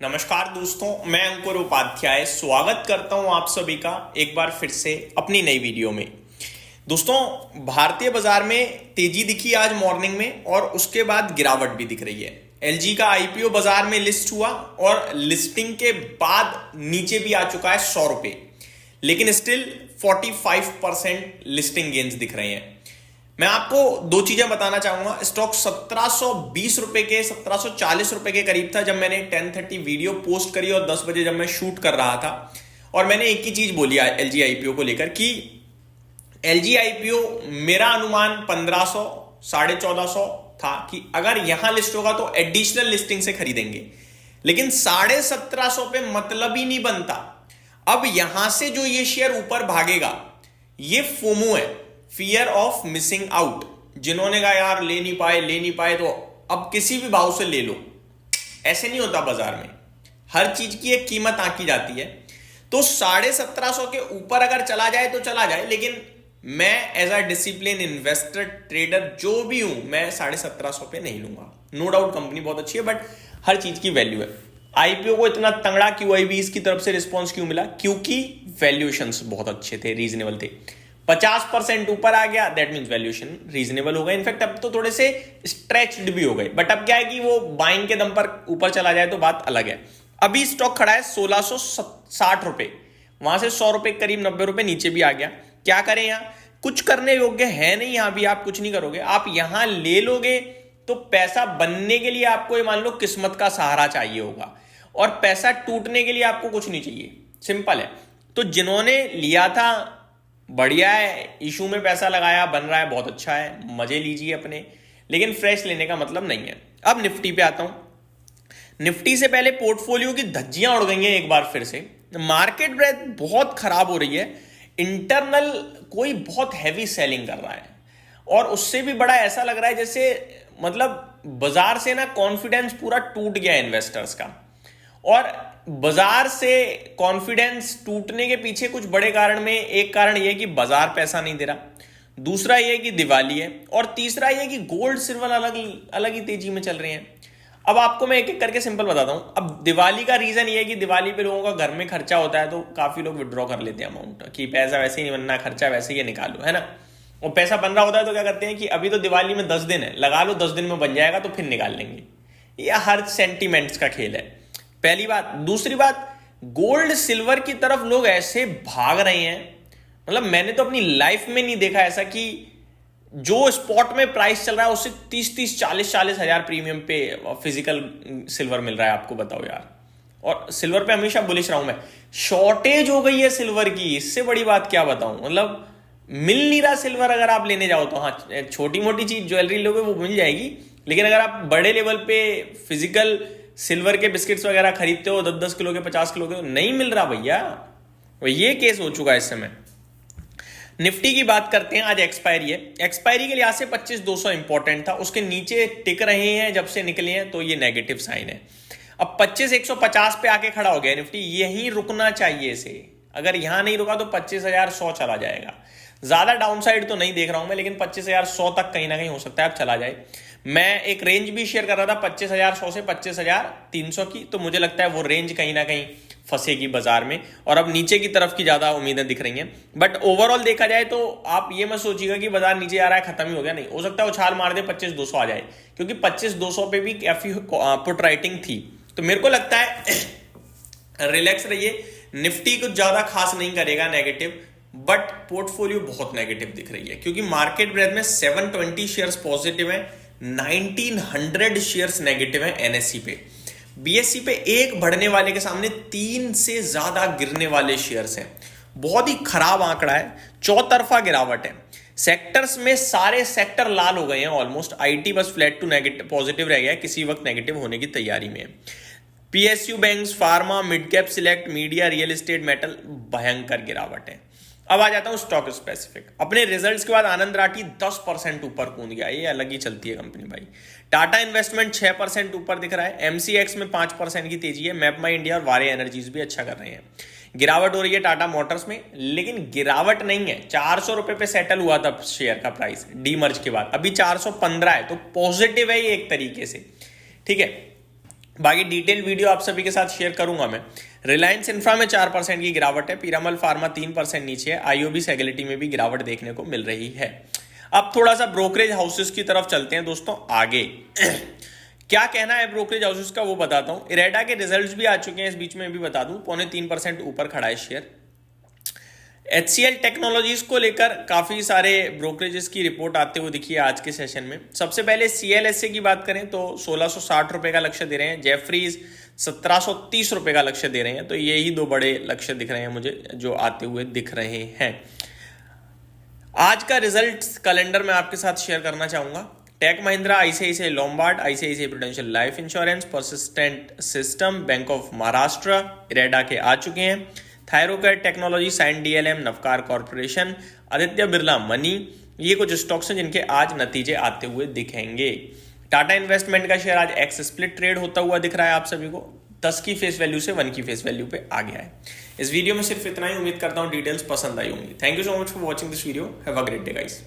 नमस्कार दोस्तों, मैं अंकुर उपाध्याय स्वागत करता हूं आप सभी का एक बार फिर से अपनी नई वीडियो में। दोस्तों, भारतीय बाजार में तेजी दिखी आज मॉर्निंग में और उसके बाद गिरावट भी दिख रही है। एलजी का आईपीओ बाजार में लिस्ट हुआ और लिस्टिंग के बाद नीचे भी आ चुका है 100 रुपए, लेकिन स्टिल 45% लिस्टिंग गेन्स दिख रहे हैं। मैं आपको दो चीजें बताना चाहूंगा। स्टॉक 1720 रुपए के 1740 रुपए के करीब था जब मैंने 10:30 वीडियो पोस्ट करी और 10 बजे जब मैं शूट कर रहा था, और मैंने एक ही चीज बोली एलजी आईपीओ को लेकर कि एलजी आईपीओ मेरा अनुमान 1500 1450 था कि अगर यहां लिस्ट होगा तो एडिशनल लिस्टिंग से खरीदेंगे, लेकिन 1750 पे मतलब ही नहीं बनता। अब यहां से जो ये शेयर ऊपर भागेगा, ये फोमो है, फियर ऑफ मिसिंग आउट। जिन्होंने कहा यार ले नहीं पाए तो अब किसी भी भाव से ले लो, ऐसे नहीं होता बाजार में। हर चीज की एक कीमत आंकी जाती है। तो 1750 के ऊपर अगर चला जाए तो चला जाए, लेकिन मैं as a discipline investor trader जो भी हूं, मैं 1750 पे नहीं लूंगा। नो डाउट कंपनी बहुत अच्छी है, बट हर चीज की वैल्यू है। आईपीओ को इतना तंगड़ा QIB की तरफ से रिस्पॉन्स क्यों मिला? क्योंकि वैल्यूएशंस बहुत अच्छे थे, रीजनेबल थे। 50% ऊपर आ गया, दैट मींस वैल्यूएशन रीजनेबल हो गया। इनफैक्ट अब तो थोड़े से स्ट्रेच्ड भी हो गए, बट अब क्या है कि वो बाइंग के दम पर ऊपर चला जाए तो बात अलग है। अभी स्टॉक खड़ा है 1660 रुपए, वहां से 100 रुपए करीब 90 रुपए नीचे भी आ गया। क्या करें? यहां कुछ करने योग्य है नहीं, यहां भी आप कुछ नहीं करोगे। आप यहां ले लोगे तो पैसा बनने के लिए आपको ये मान लो किस्मत का सहारा चाहिए होगा, और पैसा टूटने के लिए आपको कुछ नहीं चाहिए। सिंपल है। तो जिन्होंने लिया था बढ़िया है, इशू में पैसा लगाया, बन रहा है, बहुत अच्छा है, मजे लीजिए अपने, लेकिन फ्रेश लेने का मतलब नहीं है। अब निफ्टी पे आता हूं। निफ्टी से पहले पोर्टफोलियो की धज्जियां उड़ गई हैं एक बार फिर से। मार्केट ब्रेथ बहुत खराब हो रही है। इंटरनल कोई बहुत हैवी सेलिंग कर रहा है, और उससे भी बड़ा ऐसा लग रहा है जैसे मतलब बाजार से ना कॉन्फिडेंस पूरा टूट गया इन्वेस्टर्स का। और बाजार से कॉन्फिडेंस टूटने के पीछे कुछ बड़े कारण में एक कारण यह कि बाजार पैसा नहीं दे रहा, दूसरा यह कि दिवाली है, और तीसरा यह कि गोल्ड सिल्वर अलग अलग ही तेजी में चल रहे हैं। अब आपको मैं एक एक करके सिंपल बताता हूं। अब दिवाली का रीजन यह है कि दिवाली पे लोगों का घर में खर्चा होता है, तो काफी लोग विड्रॉ कर लेते हैं अमाउंट कि पैसा वैसे ही नहीं बनना, खर्चा वैसे ही निकालो, है ना। वो पैसा बन रहा होता है तो क्या करते हैं कि अभी तो दिवाली में 10 दिन है, लगा लो, 10 दिन में बन जाएगा तो फिर निकाल लेंगे। यह हर सेंटिमेंट्स का खेल है, पहली बात। दूसरी बात, गोल्ड सिल्वर की तरफ लोग ऐसे भाग रहे हैं, मतलब मैंने तो अपनी लाइफ में नहीं देखा ऐसा कि जो स्पॉट में प्राइस चल रहा है उससे 30 40 हजार प्रीमियम पे फिजिकल सिल्वर मिल रहा है। आपको बताओ यार। और सिल्वर पे हमेशा बुलिश रहा हूं मैं। शॉर्टेज हो गई है सिल्वर की, इससे बड़ी बात क्या बताऊं। मतलब मिल नहीं रहा सिल्वर। अगर आप लेने जाओ तो हाँ, छोटी मोटी चीज ज्वेलरी लोगे वो मिल जाएगी, लेकिन अगर आप बड़े लेवल पे फिजिकल सिल्वर के बिस्किट्स वगैरह खरीदते हो 10-10 किलो के 50 किलो के, नहीं मिल रहा भैया। ये केस हो चुका है इस समय। निफ्टी की बात करते हैं। आज एक्सपायरी है। एक्सपायरी के लिहाज से 25,200 इंपॉर्टेंट था, उसके नीचे टिक रहे हैं जब से निकले हैं, तो ये नेगेटिव साइन है। अब 25,150 पे आके खड़ा हो गया निफ्टी, यहीं रुकना चाहिए इसे। अगर यहां नहीं रुका तो 25,100 चला जाएगा। ज्यादा डाउनसाइड तो नहीं देख रहा हूं मैं, लेकिन 25,100 तक कहीं ना कहीं हो सकता है अब चला जाए। मैं एक रेंज भी शेयर कर रहा था 25,100 से 25,300 की, तो मुझे लगता है वो रेंज कहीं ना कहीं फंसेगी बाजार में, और अब नीचे की तरफ की ज्यादा उम्मीदें दिख रही हैं। बट ओवरऑल देखा जाए तो आप ये मत सोचिएगा कि बाजार नीचे आ रहा है, खत्म ही हो गया। नहीं, हो सकता है उछाल मार दे 25,200 आ जाए, क्योंकि 25,200 पे भी काफी पुट राइटिंग थी। तो मेरे को लगता है रिलैक्स रहिए। निफ्टी कुछ ज्यादा खास नहीं करेगा नेगेटिव, बट पोर्टफोलियो बहुत नेगेटिव दिख रही है, क्योंकि मार्केट ब्रेथ में 720 शेयर्स पॉजिटिव है, 1900 शेयर्स नेगेटिव है एनएससी पे। बीएससी पे एक बढ़ने वाले के सामने 3 से ज्यादा गिरने वाले शेयर्स हैं। बहुत ही खराब आंकड़ा है, चौतरफा गिरावट है। सेक्टर्स में सारे सेक्टर लाल हो गए हैं ऑलमोस्ट। आईटी बस फ्लैट टू नेगेटिव पॉजिटिव रह गया है, किसी वक्त नेगेटिव होने की तैयारी में है। PSU banks, pharma, mid cap, select, media, real estate, metal, भयंकर गिरावट है। अब आ जाता हूं स्टॉक स्पेसिफिक। अपने रिजल्ट्स के बाद आनंद राठी 10% ऊपर कूद गया, ये अलग ही चलती है कंपनी भाई। टाटा इन्वेस्टमेंट 6% ऊपर दिख रहा है। एमसीएक्स में 5% की तेजी है। मैप माई इंडिया और वारे एनर्जीज भी अच्छा कर रहे हैं। गिरावट हो रही है टाटा मोटर्स में, लेकिन गिरावट नहीं है। 400 रुपए पे सेटल हुआ था शेयर का प्राइस डीमर्ज के बाद, अभी 415 है, तो पॉजिटिव है ये एक तरीके से। ठीक है, बाकी डिटेल वीडियो आप सभी के साथ शेयर करूंगा मैं। रिलायंस इंफ्रा में 4% की गिरावट है, पीरामल फार्मा 3% नीचे है, आईओबी सेगलिटी में भी गिरावट देखने को मिल रही है। अब थोड़ा सा ब्रोकरेज हाउसेस की तरफ चलते हैं दोस्तों आगे। क्या कहना है ब्रोकरेज हाउसेस का वो बताता हूं। इरेडा के रिजल्ट्स भी आ चुके हैं, इस बीच में भी बता दूं, 0.3% ऊपर खड़ा है शेयर। HCL टेक्नोलॉजीज को लेकर काफी सारे ब्रोकरेजेस की रिपोर्ट आते हुए दिखी है आज के सेशन में। सबसे पहले CLSA की बात करें तो 1660 रुपए का लक्ष्य दे रहे हैं, जेफरीज 1730 रुपए का लक्ष्य दे रहे हैं। तो यही दो बड़े लक्ष्य दिख रहे हैं मुझे जो आते हुए दिख रहे हैं। आज का रिजल्ट कैलेंडर मैं आपके साथ शेयर करना चाहूंगा। Tech Mahindra, ICICI Lombard, ICICI Prudential life insurance, persistent system, bank of Maharashtra, IREDA के आ चुके हैं। Thyrocare technology, Cyient DLM, Navkar corporation, Aditya Birla money, ये कुछ स्टॉक्स हैं जिनके आज नतीजे आते हुए दिखेंगे। टाटा इन्वेस्टमेंट का शेयर आज एक्स स्प्लिट ट्रेड होता हुआ दिख रहा है आप सभी को, 10 की फेस वैल्यू से 1 की फेस वैल्यू पे आ गया है। इस वीडियो में सिर्फ इतना ही, उम्मीद करता हूं डिटेल्स पसंद आई होंगी। Thank you so much for watching this video, have a great day guys.